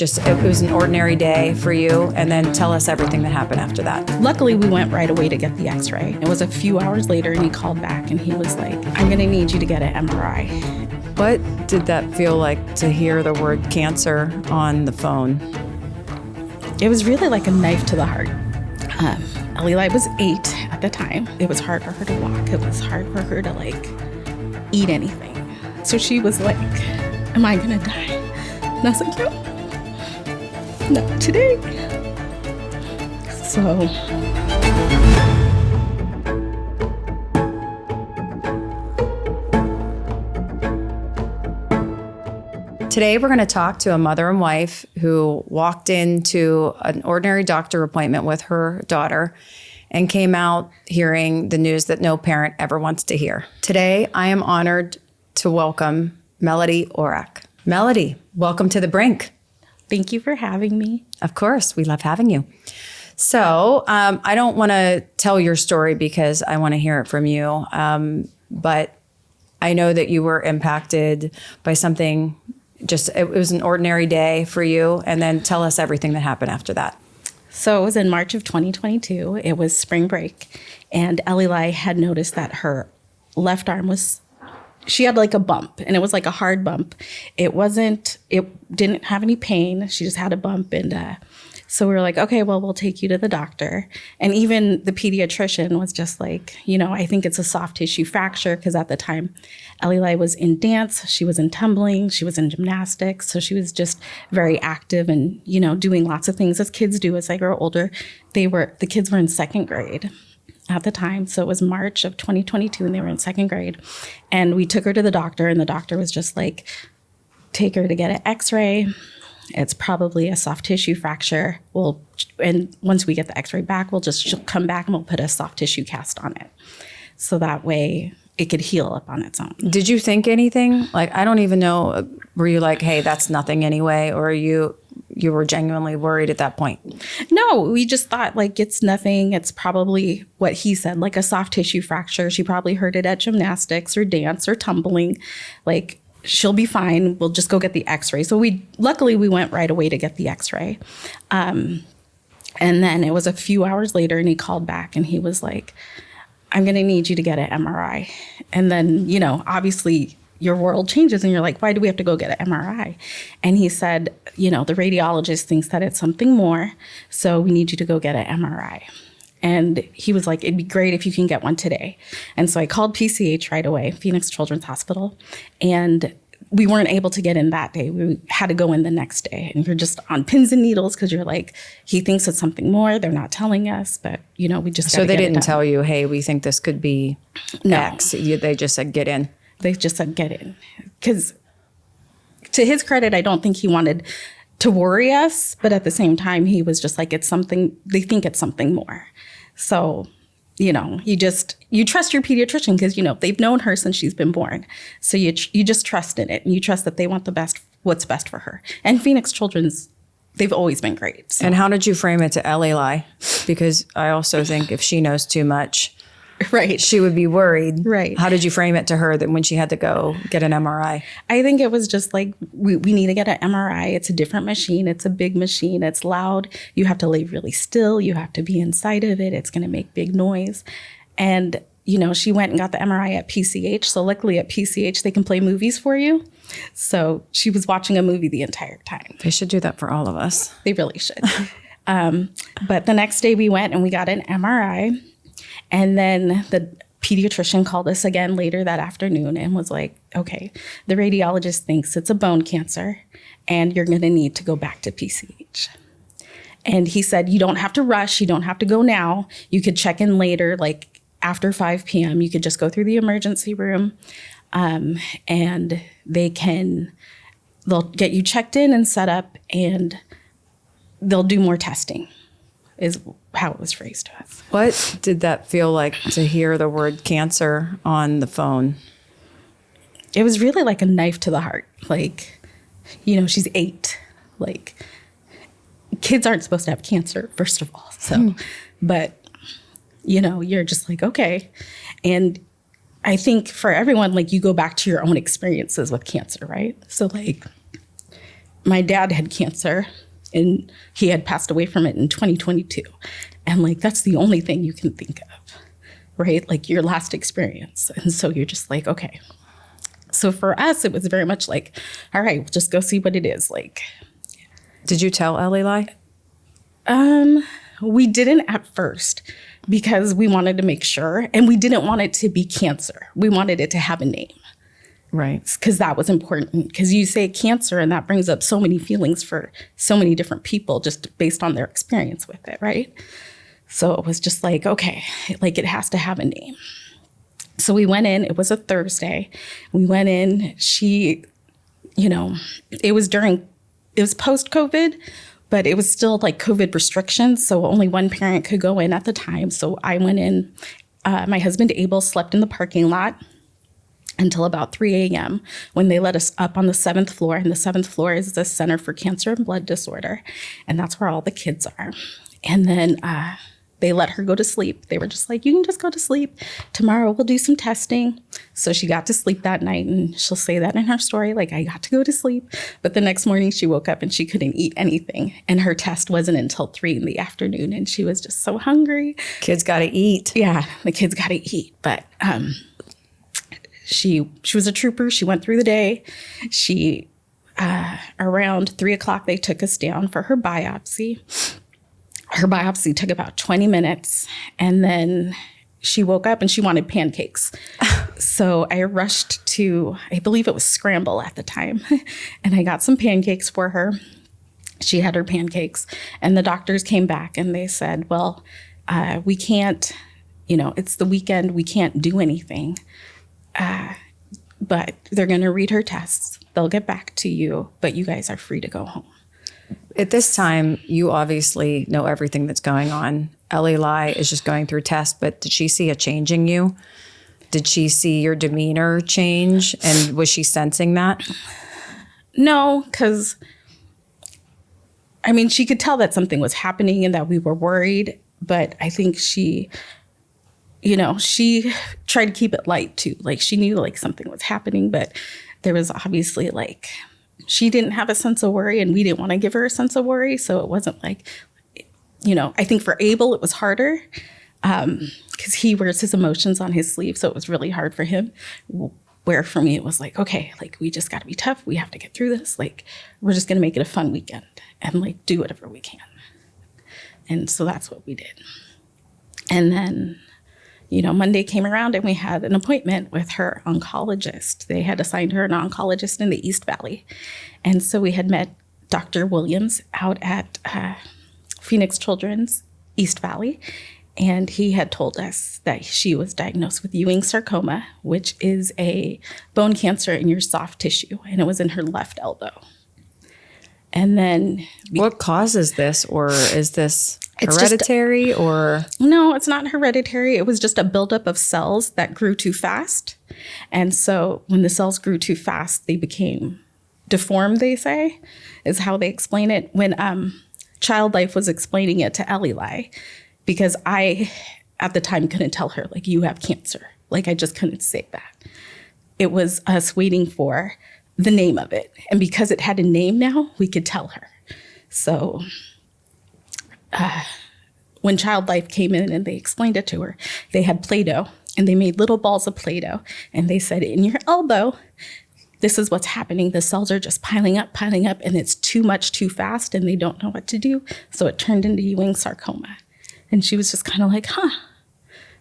it was an ordinary day for you, and then tell us everything that happened after that. Luckily, we went right away to get the x-ray. It was a few hours later, and he called back, and he was like, I'm going to need you to get an MRI. What did that feel like to hear the word cancer on the phone? It was really like a knife to the heart. Elilai was 8 at the time. It was hard for her to walk. It was hard for her to eat anything. So she was like, am I going to die? And I was like, no. Not today. So today we're going to talk to a mother and wife who walked into an ordinary doctor appointment with her daughter and came out hearing the news that no parent ever wants to hear. Today I am honored to welcome Melody Orach. Melody, welcome to the Brink. thank you for having me. Of course, we love having you. So I don't want to tell your story because I want to hear it from you. But I know that you were impacted by something, it was an ordinary day for you. And then tell us everything that happened after that. So it was in March of 2022. It was spring break. And Elilai had noticed that her left arm she had like a bump, and it was like a hard bump. It didn't have any pain. She just had a bump. And so we were like, okay, well, we'll take you to the doctor. And even the pediatrician was just like, I think it's a soft tissue fracture, because at the time, Elilai was in dance, she was in tumbling, she was in gymnastics. So she was just very active and, doing lots of things as kids do as they grow older. The kids were in second grade at the time. So it was March of 2022 and they were in second grade. And we took her to the doctor, and the doctor was just like, take her to get an x-ray. It's probably a soft tissue fracture. And once we get the x-ray back, she'll come back and we'll put a soft tissue cast on it. So that way it could heal up on its own. Did you think anything? Like, I don't even know. Were you like, hey, that's nothing anyway? Or you were genuinely worried at that point? No, we just thought like, it's nothing. It's probably what he said, like a soft tissue fracture. She probably heard it at gymnastics or dance or tumbling. Like, she'll be fine. We'll just go get the x-ray. So luckily we went right away to get the x-ray. And then it was a few hours later, and he called back and he was like, I'm going to need you to get an MRI. And then, obviously your world changes and you're like, why do we have to go get an MRI? And he said, the radiologist thinks that it's something more. So we need you to go get an MRI. And he was like, it'd be great if you can get one today. And so I called PCH right away, Phoenix Children's Hospital. And we weren't able to get in that day. We had to go in the next day. And you're just on pins and needles because you're like, he thinks it's something more. They're not telling us, but, we just So they didn't tell you, hey, we think this could be X. No. They just said, get in. They just said, get in. Because to his credit, I don't think he wanted to worry us. But at the same time, he was just like, it's something, they think it's something more. So, you trust your pediatrician because, they've known her since she's been born. So you just trust in it, and you trust that they want what's best for her. And Phoenix Children's, they've always been great. So. And how did you frame it to Elilai? Because I also think if she knows too much, right, she would be worried. Right. How did you frame it to her that when she had to go get an MRI? I think it was just like, we need to get an MRI. It's a different machine. It's a big machine. It's loud. You have to lay really still. You have to be inside of it. It's going to make big noise. And, she went and got the MRI at PCH. So luckily at PCH, they can play movies for you. So she was watching a movie the entire time. They should do that for all of us. They really should. But the next day we went and we got an MRI. And then the pediatrician called us again later that afternoon and was like, okay, the radiologist thinks it's a bone cancer and you're going to need to go back to PCH. And he said, you don't have to rush. You don't have to go now. You could check in later, like after 5 p.m. You could just go through the emergency room and they'll get you checked in and set up and they'll do more testing. Is how it was phrased to us. What did that feel like to hear the word cancer on the phone? It was really like a knife to the heart. Like, she's 8. Like, kids aren't supposed to have cancer, first of all. So, but, you're just like, okay. And I think for everyone, like, you go back to your own experiences with cancer, right? So, like, my dad had cancer and he had passed away from it in 2022. And like, that's the only thing you can think of, right? Like your last experience. And so you're just like, okay. So for us, it was very much like, all right, we'll just go see what it is. Like, did you tell Elilai? We didn't at first because we wanted to make sure, and we didn't want it to be cancer. We wanted it to have a name. Right. Because that was important. Because you say cancer and that brings up so many feelings for so many different people just based on their experience with it, right? So it was just like, okay, like it has to have a name. So we went in, it was a Thursday. We went in, she, you know, it was post-COVID, but it was still like COVID restrictions. So only one parent could go in at the time. So I went in, my husband Abel slept in the parking lot until about 3 a.m. when they let us up on the 7th floor. And the 7th floor is the Center for Cancer and Blood Disorder. And that's where all the kids are. And then they let her go to sleep. They were just like, you can just go to sleep. Tomorrow we'll do some testing. So she got to sleep that night. And she'll say that in her story, like, I got to go to sleep. But the next morning she woke up and she couldn't eat anything. And her test wasn't until 3 in the afternoon. And she was just so hungry. Kids got to eat. Yeah, the kids got to eat. But she was a trooper. She went through the day. She, around 3 o'clock, they took us down for her biopsy. Her biopsy took about 20 minutes. And then she woke up and she wanted pancakes. So I rushed to, I believe it was Scramble at the time. And I got some pancakes for her. She had her pancakes. And the doctors came back and they said, well, we can't, it's the weekend. We can't do anything. But they're going to read her tests. They'll get back to you, but you guys are free to go home. At this time, you obviously know everything that's going on. Elilai is just going through tests, but did she see a change in you? Did she see your demeanor change? And was she sensing that? No, because, she could tell that something was happening and that we were worried, but I think she tried to keep it light too. Like she knew like something was happening, but there was obviously like, she didn't have a sense of worry and we didn't want to give her a sense of worry. So it wasn't like, I think for Abel, it was harder because he wears his emotions on his sleeve. So it was really hard for him. Where for me, it was like, okay, like we just got to be tough. We have to get through this. Like we're just going to make it a fun weekend and like do whatever we can. And so that's what we did. And then Monday came around and we had an appointment with her oncologist. They had assigned her an oncologist in the East Valley. And so we had met Dr. Williams out at Phoenix Children's East Valley. And he had told us that she was diagnosed with Ewing sarcoma, which is a bone cancer in your soft tissue. And it was in her left elbow. And then what causes this, or is this hereditary or? No, it's not hereditary. It was just a buildup of cells that grew too fast. And so when the cells grew too fast, they became deformed, they say, is how they explain it. When Child Life was explaining it to Elilai, because I, at the time, couldn't tell her, like, you have cancer. Like, I just couldn't say that. It was us waiting for the name of it. And because it had a name now, we could tell her. So when Child Life came in and they explained it to her, they had Play-Doh and they made little balls of Play-Doh. And they said, in your elbow, this is what's happening. The cells are just piling up, and it's too much too fast and they don't know what to do. So it turned into Ewing sarcoma. And she was just kind of like,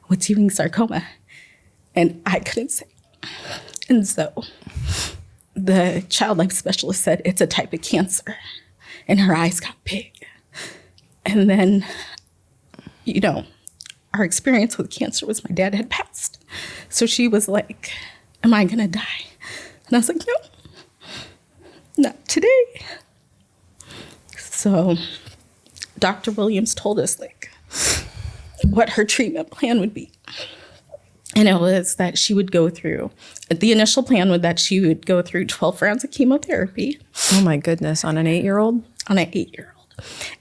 what's Ewing sarcoma? And I couldn't say. And so the Child Life specialist said, it's a type of cancer. And her eyes got big. And then, our experience with cancer was my dad had passed. So she was like, am I going to die? And I was like, no, not today. So Dr. Williams told us like what her treatment plan would be. And it was that she would go through, the initial plan was that she would go through 12 rounds of chemotherapy. Oh my goodness, on an 8-year-old? On an 8-year-old.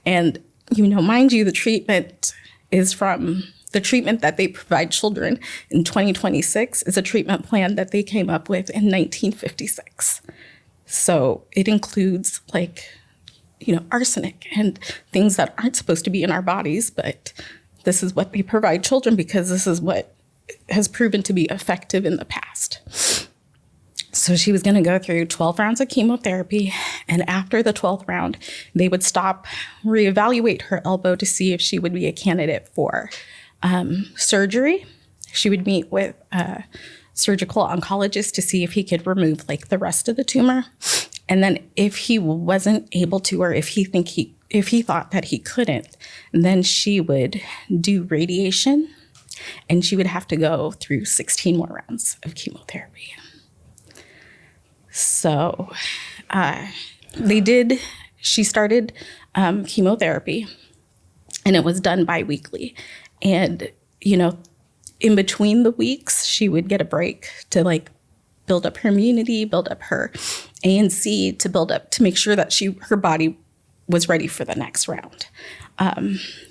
And, mind you, the treatment is from the treatment that they provide children in 2026 is a treatment plan that they came up with in 1956. So it includes like, arsenic and things that aren't supposed to be in our bodies, but this is what they provide children because this is what has proven to be effective in the past. So she was going to go through 12 rounds of chemotherapy. And after the 12th round, they would stop, reevaluate her elbow to see if she would be a candidate for surgery. She would meet with a surgical oncologist to see if he could remove like the rest of the tumor. And then if he wasn't able to, or if he thought that he couldn't, then she would do radiation and she would have to go through 16 more rounds of chemotherapy. So she started chemotherapy and it was done biweekly. And, in between the weeks, she would get a break to like build up her immunity, build up her ANC, to make sure that her body was ready for the next round.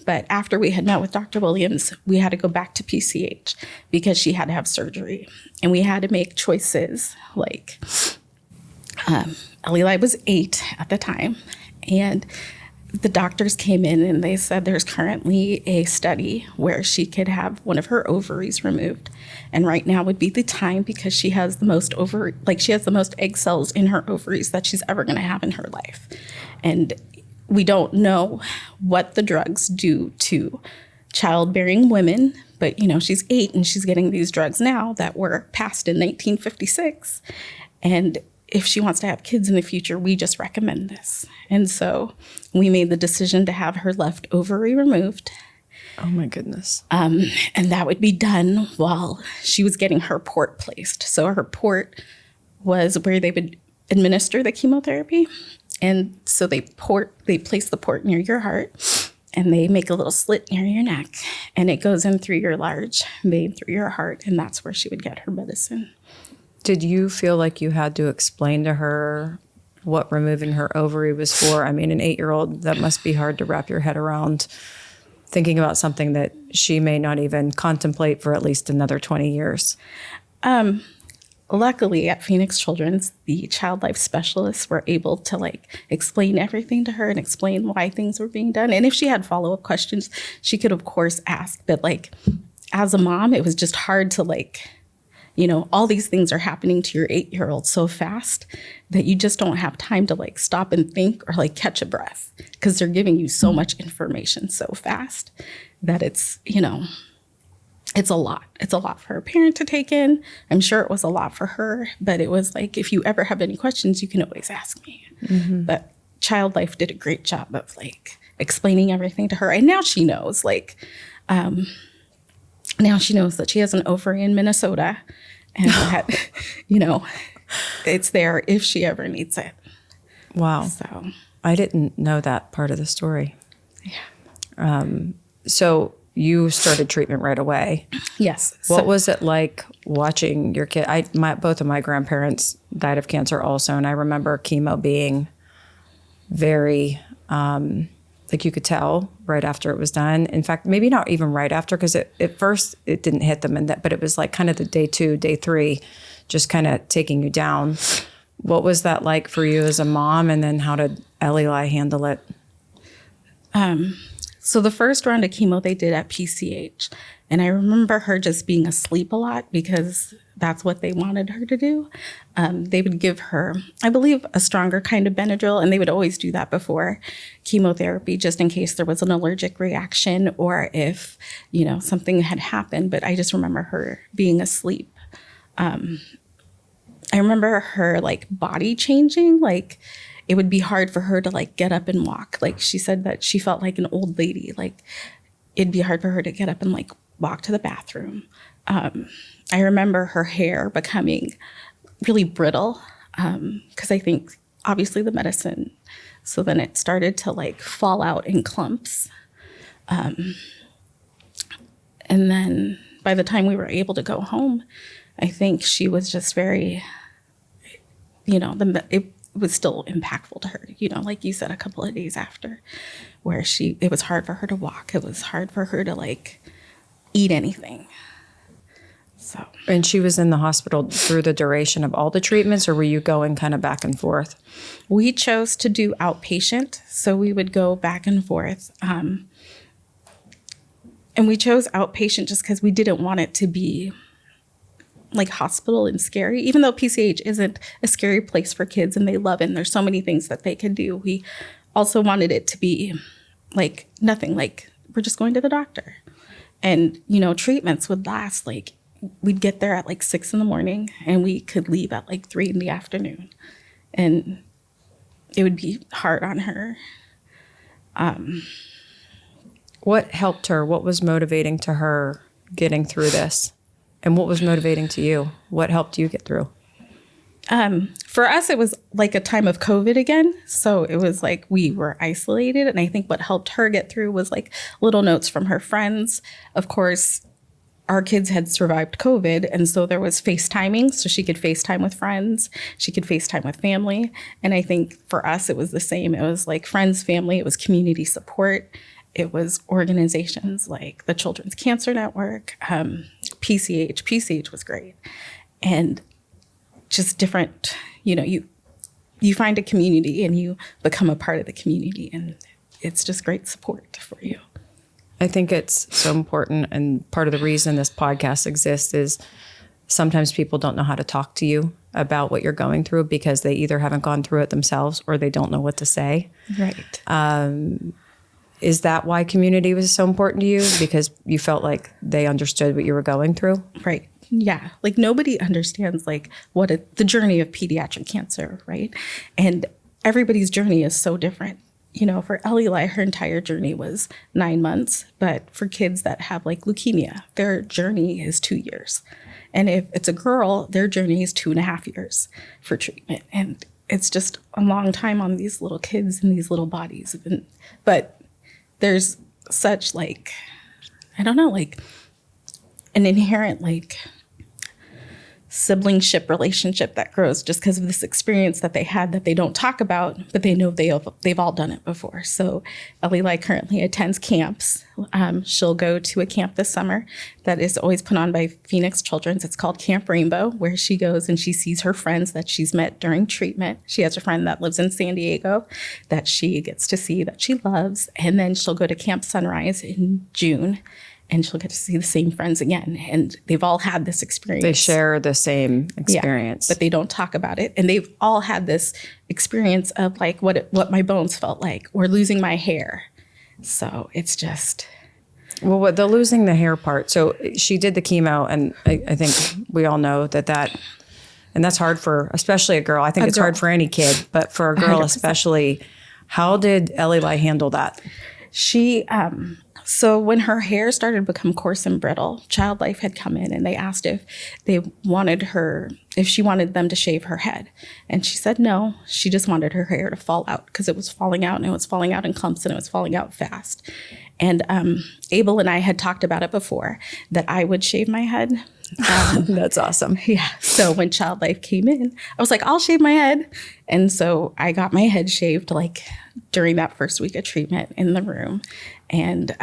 But after we had met with Dr. Williams, we had to go back to PCH because she had to have surgery. And we had to make choices like Elilai was 8 at the time. And the doctors came in and they said there's currently a study where she could have one of her ovaries removed. And right now would be the time because she has the most she has the most egg cells in her ovaries that she's ever going to have in her life. And we don't know what the drugs do to childbearing women, but she's 8 and she's getting these drugs now that were passed in 1956. And if she wants to have kids in the future, we just recommend this. And so we made the decision to have her left ovary removed. Oh my goodness. And that would be done while she was getting her port placed. So her port was where they would administer the chemotherapy. And so they place the port near your heart and they make a little slit near your neck and it goes in through your large vein through your heart. And that's where she would get her medicine. Did you feel like you had to explain to her what removing her ovary was for? I mean, an 8-year-old, that must be hard to wrap your head around, thinking about something that she may not even contemplate for at least another 20 years. Luckily, at Phoenix Children's, the child life specialists were able to explain everything to her and explain why things were being done. And if she had follow-up questions, she could, of course, ask. But as a mom, it was just hard to all these things are happening to your 8-year-old so fast that you just don't have time to stop and think or catch a breath because they're giving you so much information so fast that it's a lot. It's a lot for a parent to take in. I'm sure it was a lot for her, but it was if you ever have any questions, you can always ask me. Mm-hmm. But Child Life did a great job of explaining everything to her. And now she knows now she knows that she has an ovary in Minnesota and that, it's there if she ever needs it. Wow. So I didn't know that part of the story. Yeah. So you started treatment right away. Yes. What was it like watching your kid? Both of my grandparents died of cancer also. And I remember chemo being very, you could tell right after it was done. In fact, maybe not even right after, because at first it didn't hit them, but it was kind of the day 2, day 3, just kind of taking you down. What was that like for you as a mom? And then how did Elilai handle it? So the first round of chemo they did at PCH. And I remember her just being asleep a lot because that's what they wanted her to do. They would give her, I believe, a stronger kind of Benadryl, and they would always do that before chemotherapy, just in case there was an allergic reaction or if, something had happened. But I just remember her being asleep. I remember her body changing, it would be hard for her to get up and walk. She said that she felt like an old lady. It'd be hard for her to get up and walk to the bathroom. I remember her hair becoming really brittle because I think obviously the medicine. So then it started to fall out in clumps. And then by the time we were able to go home, I think she was just very, it was still impactful to her, like you said, a couple of days after, where it was hard for her to walk. It was hard for her to eat anything. So, And she was in the hospital through the duration of all the treatments, or were you going kind of back and forth? we chose to do outpatient, so we would go back and forth. And we chose outpatient just because we didn't want it to be like hospital and scary, even though PCH isn't a scary place for kids and they love it and there's so many things that they can do. We also wanted it to be like nothing, like we're just going to the doctor. And, you know, treatments would last like, we'd get there at like 6 a.m. and we could leave at like 3 p.m. And it would be hard on her. What helped her? What was motivating to her getting through this? And what was motivating to you? What helped you get through? For us, it was like a time of COVID again. So it was like we were isolated. And I think what helped her get through was like little notes from her friends. Of course, our kids had survived COVID. And so there was FaceTiming. So she could FaceTime with friends. She could FaceTime with family. And I think for us, it was the same. It was like friends, family. It was community support. It was organizations like the Children's Cancer Network, PCH. PCH was great. And just different, you know, you find a community and you become a part of the community. And it's just great support for you. I think it's so important. And part of the reason this podcast exists is sometimes people don't know how to talk to you about what you're going through because they either haven't gone through it themselves or they don't know what to say. Right. Is that why community was so important to you? Because you felt like they understood what you were going through? Right. Yeah. Like nobody understands like the journey of pediatric cancer, right? And everybody's journey is so different. You know, for Elilai, her entire journey was 9 months. But for kids that have like leukemia, their journey is 2 years. And if it's a girl, their journey is 2.5 years for treatment. And it's just a long time on these little kids and these little bodies. But there's such like, I don't know, like an inherent like siblingship relationship that grows just because of this experience that they had that they don't talk about, but they know they've all done it before. So Elilai currently attends camps. She'll go to a camp this summer that is always put on by Phoenix Children's. It's called Camp Rainbow, where she goes and she sees her friends that she's met during treatment. She has a friend that lives in San Diego that she gets to see that she loves. And then she'll go to Camp Sunrise in June. And she'll get to see the same friends again. And they've all had this experience. They share the same experience. Yeah, but they don't talk about it. And they've all had this experience of like what my bones felt like or losing my hair. So it's just... Well, what the losing the hair part. So she did the chemo. And I think we all know that... And that's hard for, especially a girl. I think it's hard for any kid. But for a girl 100%. Especially, how did Elilai handle that? She... So when her hair started to become coarse and brittle, Child Life had come in and they asked if she wanted them to shave her head. And she said no, she just wanted her hair to fall out because it was falling out and it was falling out in clumps and it was falling out fast. And Abel and I had talked about it before that I would shave my head. That's awesome. Yeah. So when Child Life came in, I was like, I'll shave my head. And so I got my head shaved like during that first week of treatment in the room. And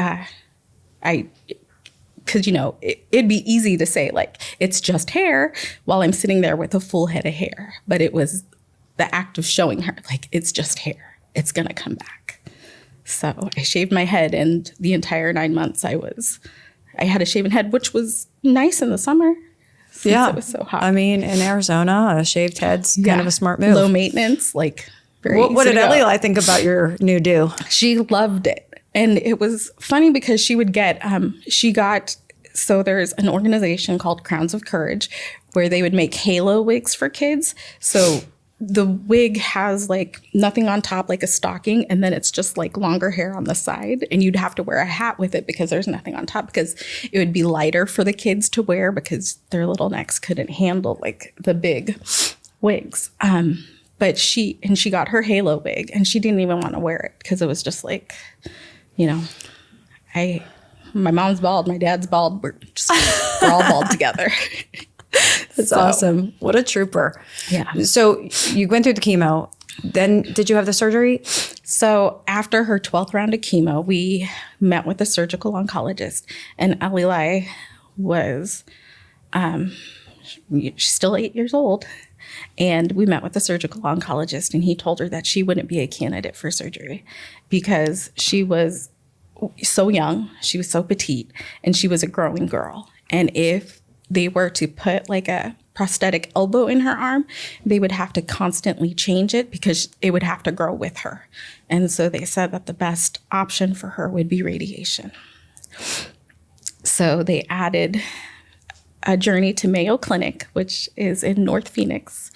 because, you know, it'd be easy to say like, it's just hair while I'm sitting there with a full head of hair. But it was the act of showing her like, it's just hair. It's going to come back. So I shaved my head and the entire 9 months I had a shaven head, which was nice in the summer. Yeah. It was so hot. I mean, in Arizona, a shaved head's kind of a smart move. Low maintenance, like very easy What did to go. Elilai think about your new do? She loved it. And it was funny because she would get, so there's an organization called Crowns of Courage where they would make halo wigs for kids. So the wig has like nothing on top, like a stocking, and then it's just like longer hair on the side. And you'd have to wear a hat with it because there's nothing on top because it would be lighter for the kids to wear because their little necks couldn't handle like the big wigs. But she got her halo wig and she didn't even want to wear it because it was just like, you know, my mom's bald, my dad's bald. We're all bald together. That's awesome. What a trooper. Yeah. So you went through the chemo. Then did you have the surgery? So after her 12th round of chemo, we met with a surgical oncologist. And Elilai was She's still 8 years old. And we met with a surgical oncologist, and he told her that she wouldn't be a candidate for surgery because she was so young, she was so petite, and she was a growing girl. And if they were to put like a prosthetic elbow in her arm, they would have to constantly change it because it would have to grow with her. And so they said that the best option for her would be radiation. So they added a journey to Mayo Clinic, which is in North Phoenix,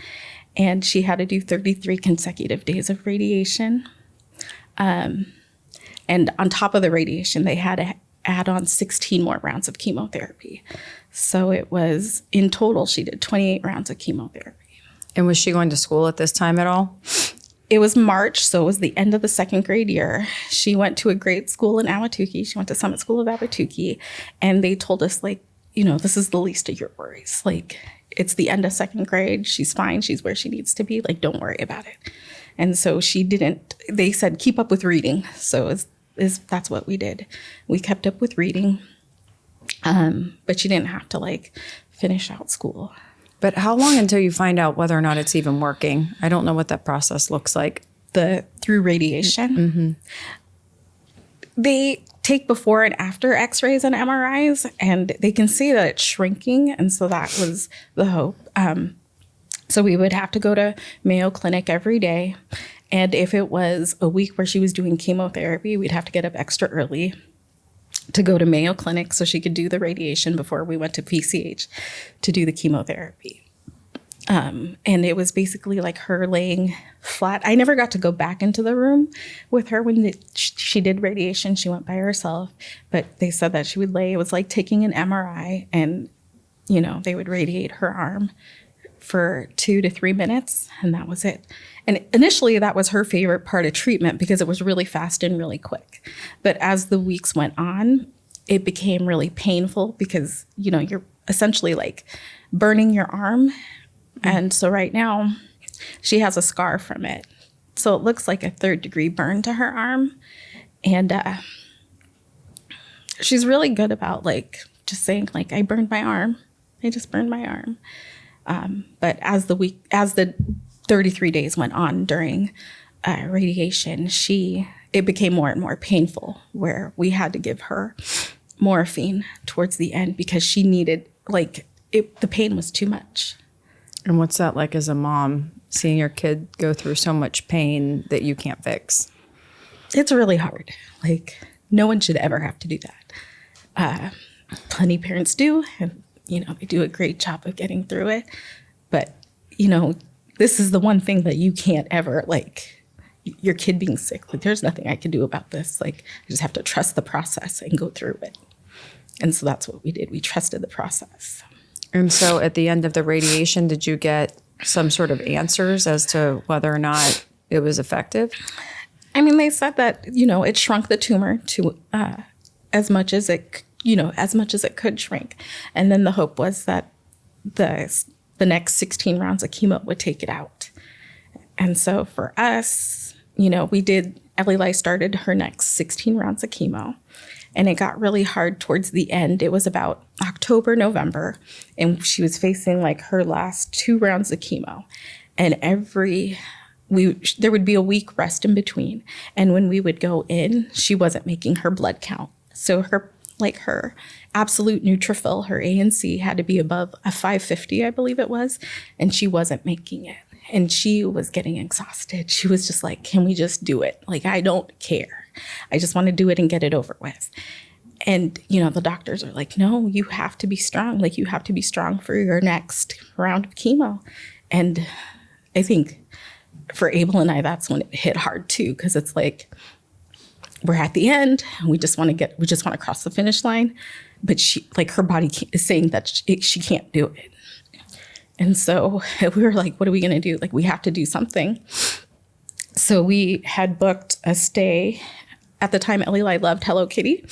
and she had to do 33 consecutive days of radiation. And on top of the radiation, they had to add on 16 more rounds of chemotherapy. So it was, in total, she did 28 rounds of chemotherapy. And was she going to school at this time at all? It was March, so it was the end of the second grade year. She went to a grade school in Ahwatukee. She went to Summit School of Ahwatukee, and they told us, like, this is the least of your worries. Like, it's the end of second grade. She's fine. She's where she needs to be. Like, don't worry about it. And so they said, keep up with reading. So that's what we did. We kept up with reading. But she didn't have to like finish out school. But how long until you find out whether or not it's even working? I don't know what that process looks like. Through radiation. Mm-hmm. They take before and after x-rays and MRIs, and they can see that it's shrinking. And so that was the hope. So we would have to go to Mayo Clinic every day. And if it was a week where she was doing chemotherapy, we'd have to get up extra early to go to Mayo Clinic so she could do the radiation before we went to PCH to do the chemotherapy. And it was basically like her laying flat. I never got to go back into the room with her when she did radiation. She went by herself, but they said that she would lay. It was like taking an MRI, and, they would radiate her arm for 2 to 3 minutes, and that was it. And initially, that was her favorite part of treatment because it was really fast and really quick. But as the weeks went on, it became really painful because, you're essentially like burning your arm. And so right now, she has a scar from it. So it looks like a 3rd-degree burn to her arm. And she's really good about like just saying like, I burned my arm. I just burned my arm. But as the 33 days went on during radiation, it became more and more painful, where we had to give her morphine towards the end because she needed, the pain was too much. And what's that like as a mom, seeing your kid go through so much pain that you can't fix? It's really hard. Like, no one should ever have to do that. Plenty of parents do, and, they do a great job of getting through it. But, this is the one thing that you can't ever, your kid being sick. Like, there's nothing I can do about this. Like, I just have to trust the process and go through it. And so that's what we did. We trusted the process. And so at the end of the radiation, did you get some sort of answers as to whether or not it was effective? I mean, they said that, it shrunk the tumor to as much as it could shrink. And then the hope was that the next 16 rounds of chemo would take it out. And so for us, Elilai started her next 16 rounds of chemo. And it got really hard towards the end. It was about October, November, and she was facing her last 2 rounds of chemo. And there would be a week rest in between. And when we would go in, she wasn't making her blood count. So her absolute neutrophil, her ANC, had to be above a 550, I believe it was, and she wasn't making it. And she was getting exhausted. She was just like, can we just do it? I don't care. I just want to do it and get it over with. And, the doctors are like, no, you have to be strong. You have to be strong for your next round of chemo. And I think for Abel and I, that's when it hit hard too, because it's like, we're at the end and we just want to cross the finish line. But she, her body is saying that she can't do it. And so we were like, what are we going to do? We have to do something. So we had booked a stay. At the time, Elilai loved Hello Kitty.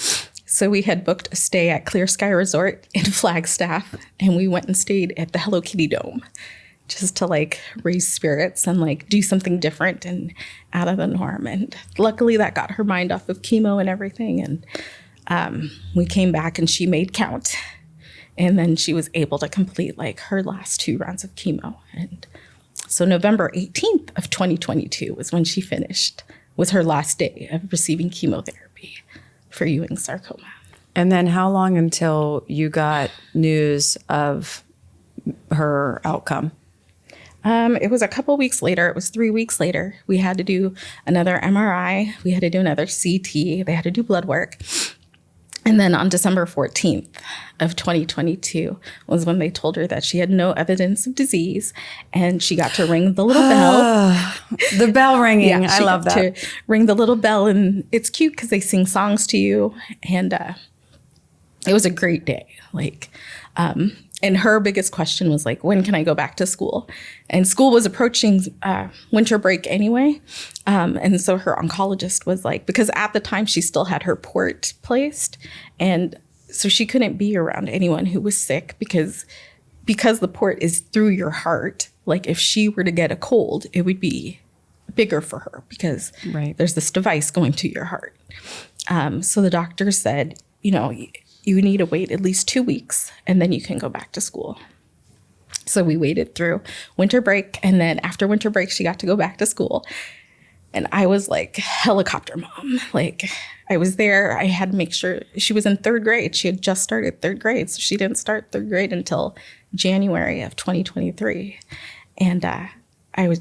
So we had booked a stay at Clear Sky Resort in Flagstaff. And we went and stayed at the Hello Kitty Dome just to raise spirits and do something different and out of the norm. And luckily that got her mind off of chemo and everything. And we came back and she made count. And then she was able to complete like her last 2 rounds of chemo. And so November 18th of 2022 was when she finished, was her last day of receiving chemotherapy for Ewing sarcoma. And then how long until you got news of her outcome? It was a couple weeks later. It was 3 weeks later. We had to do another MRI. We had to do another CT. They had to do blood work. And then on December 14th of 2022 was when they told her that she had no evidence of disease, and she got to ring the little bell. The bell ringing. Yeah, I love that. To ring the little bell, and it's cute because they sing songs to you. And it was a great day. And her biggest question was like, when can I go back to school? And school was approaching winter break anyway. And so her oncologist was like, because at the time she still had her port placed. And so she couldn't be around anyone who was sick because the port is through your heart. Like if she were to get a cold, it would be bigger for her because there's this device going to your heart. So the doctor said, you need to wait at least 2 weeks and then you can go back to school. So we waited through winter break. And then after winter break, she got to go back to school. And I was like helicopter mom. Like I was there. I had to make sure she was in 3rd grade. She had just started 3rd grade. So she didn't start 3rd grade until January of 2023. And I was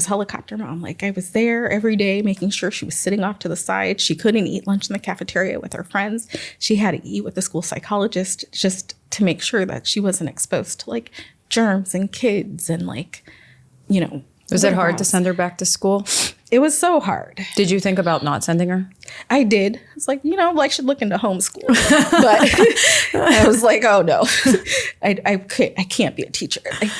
helicopter mom. Like I was there every day, making sure she was sitting off to the side. She couldn't eat lunch in the cafeteria with her friends. She had to eat with the school psychologist just to make sure that she wasn't exposed to like germs and kids and Was it hard to send her back to school? It was so hard. Did you think about not sending her? I did. It's like, I should look into homeschool. But I was like, oh no, I can't be a teacher. Like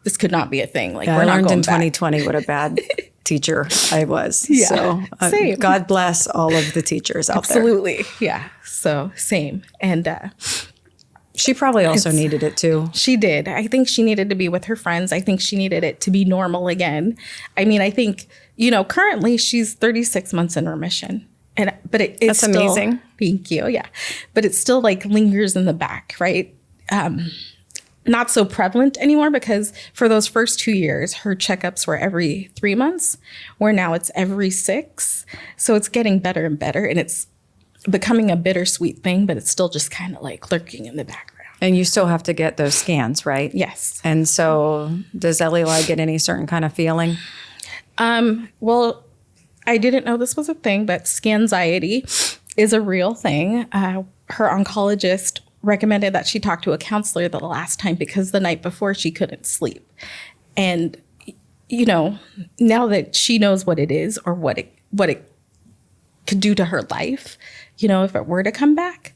this could not be a thing. Like I learned in 2020 what a bad teacher I was. Yeah, so same. God bless all of the teachers out there. Absolutely. Yeah. So same. And she probably also needed it too. She did. I think she needed to be with her friends. I think she needed it to be normal again. I mean, I think, currently she's 36 months in remission. But it's That's still amazing. Thank you. Yeah. But it still like lingers in the back, right? Not so prevalent anymore because for those first 2 years, her checkups were every 3 months, where now it's every 6. So it's getting better and better, and it's becoming a bittersweet thing, but it's still just kind of like lurking in the background. And you still have to get those scans, right? Yes. And so does Elilai get any certain kind of feeling? Well, I didn't know this was a thing, but scanxiety is a real thing. Her oncologist recommended that she talk to a counselor the last time because the night before she couldn't sleep. And, now that she knows what it is or what it could do to her life, if it were to come back,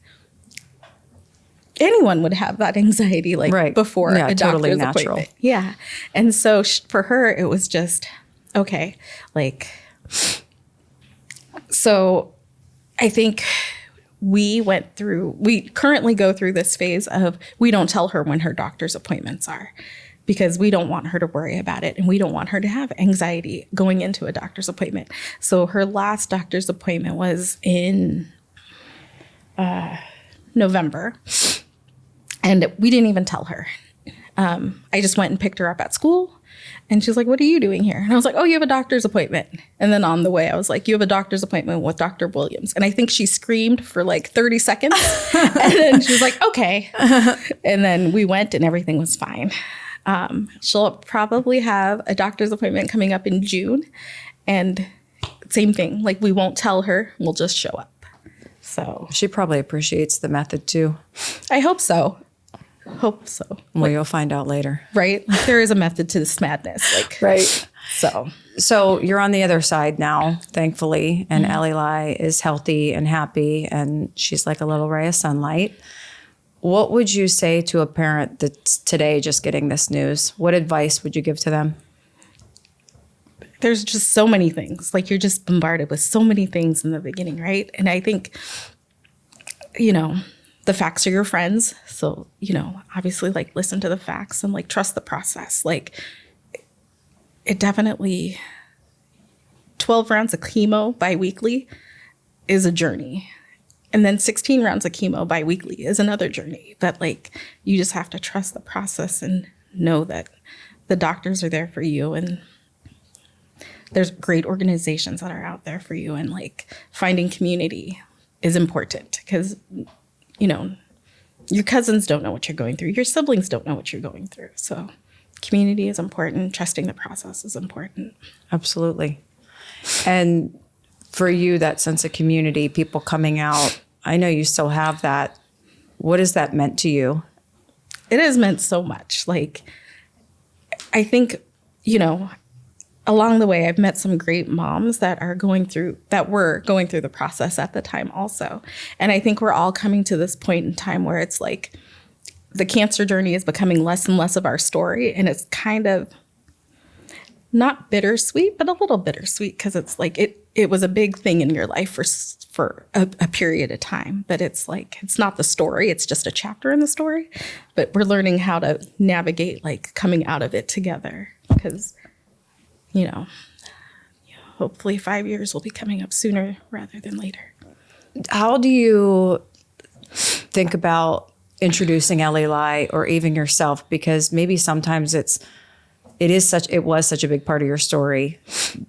anyone would have that anxiety before a doctor's appointment. Yeah. And so for her, it was just, okay, so I think we currently go through this phase of we don't tell her when her doctor's appointments are because we don't want her to worry about it and we don't want her to have anxiety going into a doctor's appointment. So her last doctor's appointment was in November, and we didn't even tell her. I just went and picked her up at school. And she's like, what are you doing here? And I was like, oh, you have a doctor's appointment. And then on the way, I was like, you have a doctor's appointment with Dr. Williams. And I think she screamed for like 30 seconds. And then she was like, okay. And then we went and everything was fine. She'll probably have a doctor's appointment coming up in June. And same thing, like we won't tell her, we'll just show up. So she probably appreciates the method too. I hope so. Hope so. Well, you'll find out later. Right? There is a method to this madness. Right. So you're on the other side now, thankfully, and Elilai is healthy and happy, and she's like a little ray of sunlight. What would you say to a parent that's today just getting this news? What advice would you give to them? There's just so many things. Like you're just bombarded with so many things in the beginning, right? And I think, the facts are your friends. So, obviously listen to the facts and trust the process. It definitely, 12 rounds of chemo biweekly is a journey. And then 16 rounds of chemo biweekly is another journey. But like, you just have to trust the process and know that the doctors are there for you, and there's great organizations that are out there for you. And like, finding community is important because, you know, your cousins don't know what you're going through. Your siblings don't know what you're going through. So community is important. Trusting the process is important. Absolutely. And for you, that sense of community, people coming out, I know you still have that. What has that meant to you? It has meant so much. Like, I think, you know, along the way, I've met some great moms that were going through the process at the time also. And I think we're all coming to this point in time where it's like the cancer journey is becoming less and less of our story. And it's kind of not bittersweet, but a little bittersweet, because it's like it was a big thing in your life for a period of time. But it's like, it's not the story. It's just a chapter in the story. But we're learning how to navigate like coming out of it together, because you know, hopefully 5 years will be coming up sooner rather than later. How do you think about introducing Elilai or even yourself? Because maybe sometimes it was such a big part of your story.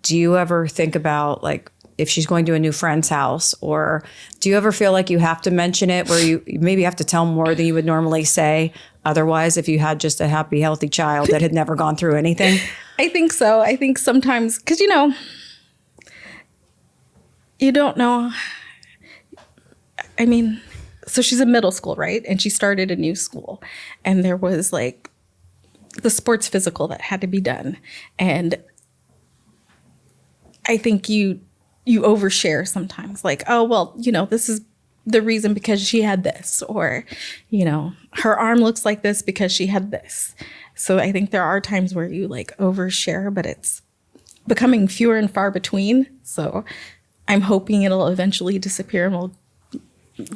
Do you ever think about like if she's going to a new friend's house, or do you ever feel like you have to mention it where you maybe have to tell more than you would normally say? Otherwise, if you had just a happy, healthy child that had never gone through anything? I think so. I think sometimes, because, you know, you don't know. I mean, so she's in middle school, right? And she started a new school. And there was like the sports physical that had to be done. And I think you overshare sometimes. Like, oh, well, you know, this is the reason because she had this, or, you know, her arm looks like this because she had this. So I think there are times where you like overshare, but it's becoming fewer and far between. So I'm hoping it'll eventually disappear and we'll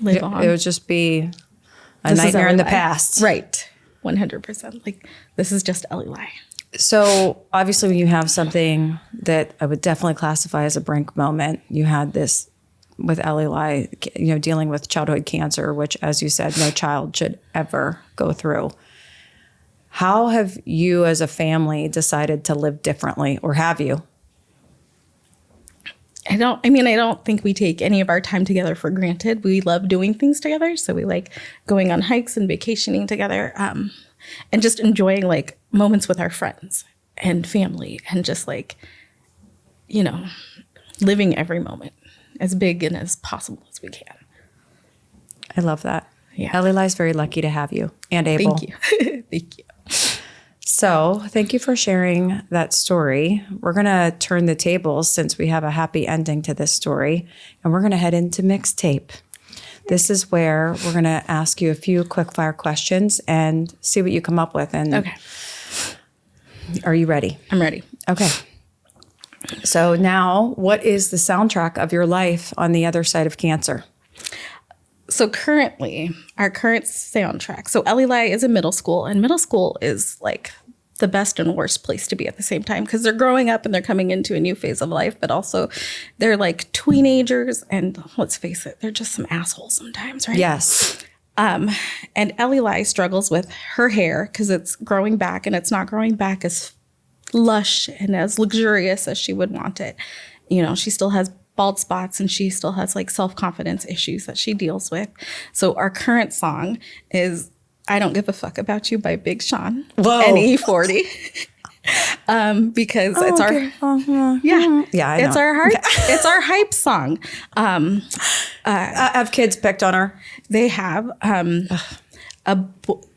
live on. It would just be a nightmare in the past. Right. 100%. Like, this is just Elilai. So obviously when you have something that I would definitely classify as a Brink moment, you had this with Elilai, you know, dealing with childhood cancer, which, as you said, no child should ever go through. How have you as a family decided to live differently, or have you? I don't think we take any of our time together for granted. We love doing things together. So we like going on hikes and vacationing together, and just enjoying like moments with our friends and family, and just like, you know, living every moment as big and as possible as we can. I love that. Yeah. Elilai's very lucky to have you, and able. Thank you. Thank you. So thank you for sharing that story. We're going to turn the tables since we have a happy ending to this story, and we're going to head into mixtape. This is where we're going to ask you a few quick fire questions and see what you come up with. And okay. Are you ready? I'm ready. Okay. So now, what is the soundtrack of your life on the other side of cancer? So currently, our current soundtrack. So Elilai is in middle school, and middle school is like the best and worst place to be at the same time, because they're growing up and they're coming into a new phase of life, but also they're like teenagers, and let's face it, they're just some assholes sometimes, right? Yes. And Elilai struggles with her hair because it's growing back, and it's not growing back as lush and as luxurious as she would want it. You know, she still has bald spots, and she still has like self-confidence issues that she deals with. So our current song is I Don't Give a Fuck About You by Big Sean and E40. Because it's our it's our hype song. Have kids picked on her? They have and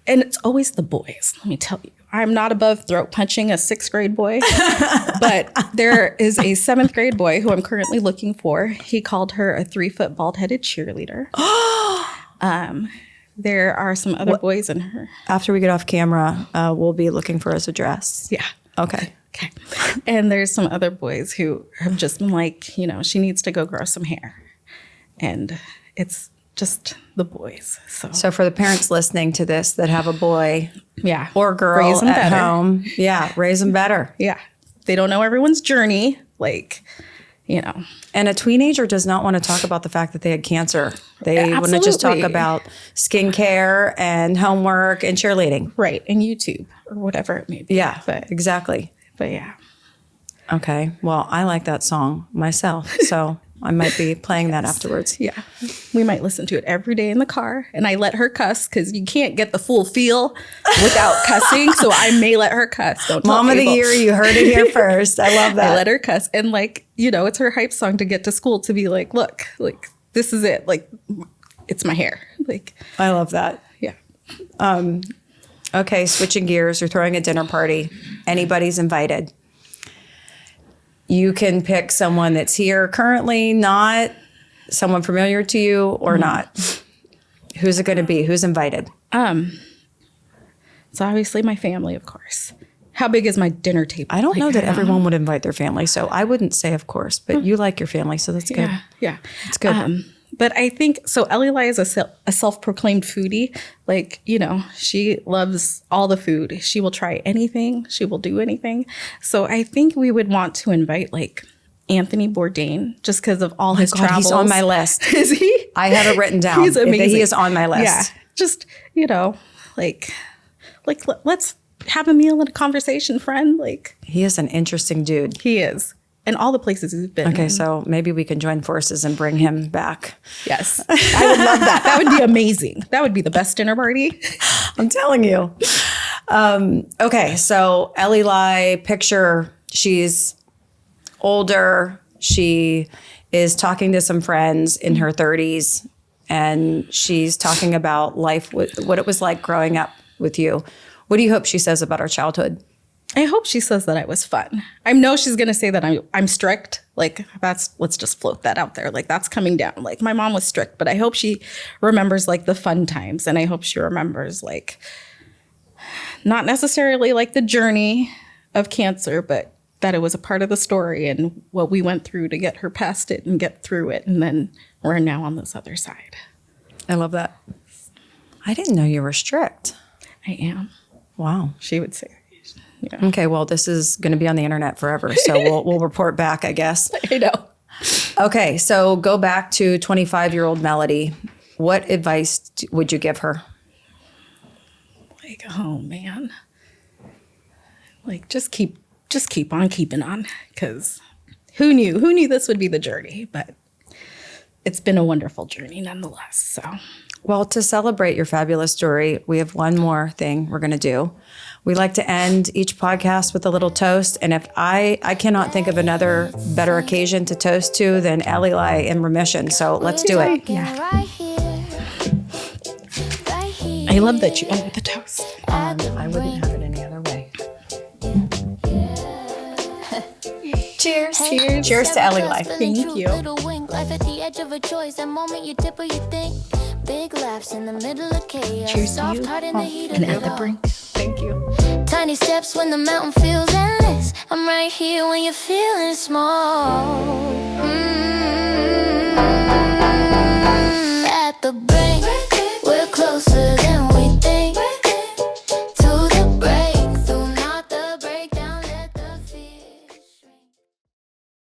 it's always the boys. Let me tell you, I'm not above throat punching a 6th grade boy, but there is a 7th grade boy who I'm currently looking for. He called her a 3-foot bald-headed cheerleader. There are some other boys in her. After we get off camera, we'll be looking for his address. Yeah. Okay. And there's some other boys who have just been like, you know, she needs to go grow some hair. And it's just the boys. So for the parents listening to this that have a boy or girl at better. Home, raise them better. Yeah. They don't know everyone's journey. Like, you know. And a teenager does not want to talk about the fact that they had cancer. They want to just talk about skincare and homework and cheerleading. Right. And YouTube or whatever it may be. Yeah, exactly. But yeah. Okay. Well, I like that song myself. So I might be playing that afterwards. Yeah. We might listen to it every day in the car. And I let her cuss because you can't get the full feel without cussing. So I may let her cuss. Don't Mom of the year, you heard it here first. I love that. I let her cuss. And like, you know, it's her hype song to get to school to be like, look, like, this is it. Like, it's my hair. Like, I love that. Yeah. Okay. Switching gears. You're throwing a dinner party. Anybody's invited. You can pick someone that's here currently, not someone familiar to you or not. Who's it going to be? Who's invited? So obviously my family, of course. How big is my dinner table? I don't know that everyone would invite their family, so I wouldn't say of course, but you like your family, so that's good. Yeah. It's good. But I think, so Elilai is a self-proclaimed foodie. Like, you know, she loves all the food. She will try anything. She will do anything. So I think we would want to invite like Anthony Bourdain just because of all his travels. He's on my list. Is he? I have it written down. He's amazing. He is on my list. Yeah. Just, you know, like let's have a meal and a conversation, friend. Like, he is an interesting dude. He is. And all the places he's been. Okay, so maybe we can join forces and bring him back. Yes. I would love that. That would be amazing. That would be the best dinner party. I'm telling you. Okay, so Elilai, picture, she's older. She is talking to some friends in her 30s, and she's talking about life, what it was like growing up with you. What do you hope she says about our childhood? I hope she says that I was fun. I know she's going to say that I'm strict. Like, let's just float that out there. Like, that's coming down. Like, my mom was strict, but I hope she remembers like the fun times. And I hope she remembers like, not necessarily like the journey of cancer, but that it was a part of the story and what we went through to get her past it and get through it. And then we're now on this other side. I love that. I didn't know you were strict. I am. Wow. She would say. Yeah. Okay, well, this is going to be on the internet forever, so we'll report back, I guess. I know. Okay, so go back to 25-year-old Melody. What advice would you give her? Like, oh man, like just keep on keeping on, because who knew this would be the journey? But it's been a wonderful journey nonetheless. So, well, to celebrate your fabulous story, we have one more thing we're going to do. We like to end each podcast with a little toast. And if I cannot think of another better occasion to toast to than Elilai in Remission. So let's do it. Yeah. I love that you end with the toast. I wouldn't have it any other way. Cheers. Cheers. Cheers to Elilai. Thank you. Life at the edge of a choice. That moment you tip or you think. Big laughs in the middle of chaos. Cheers to Soft you. heart in the heat of And it at the all. brink. Thank you. Tiny steps when the mountain feels endless. I'm right here when you're feeling small.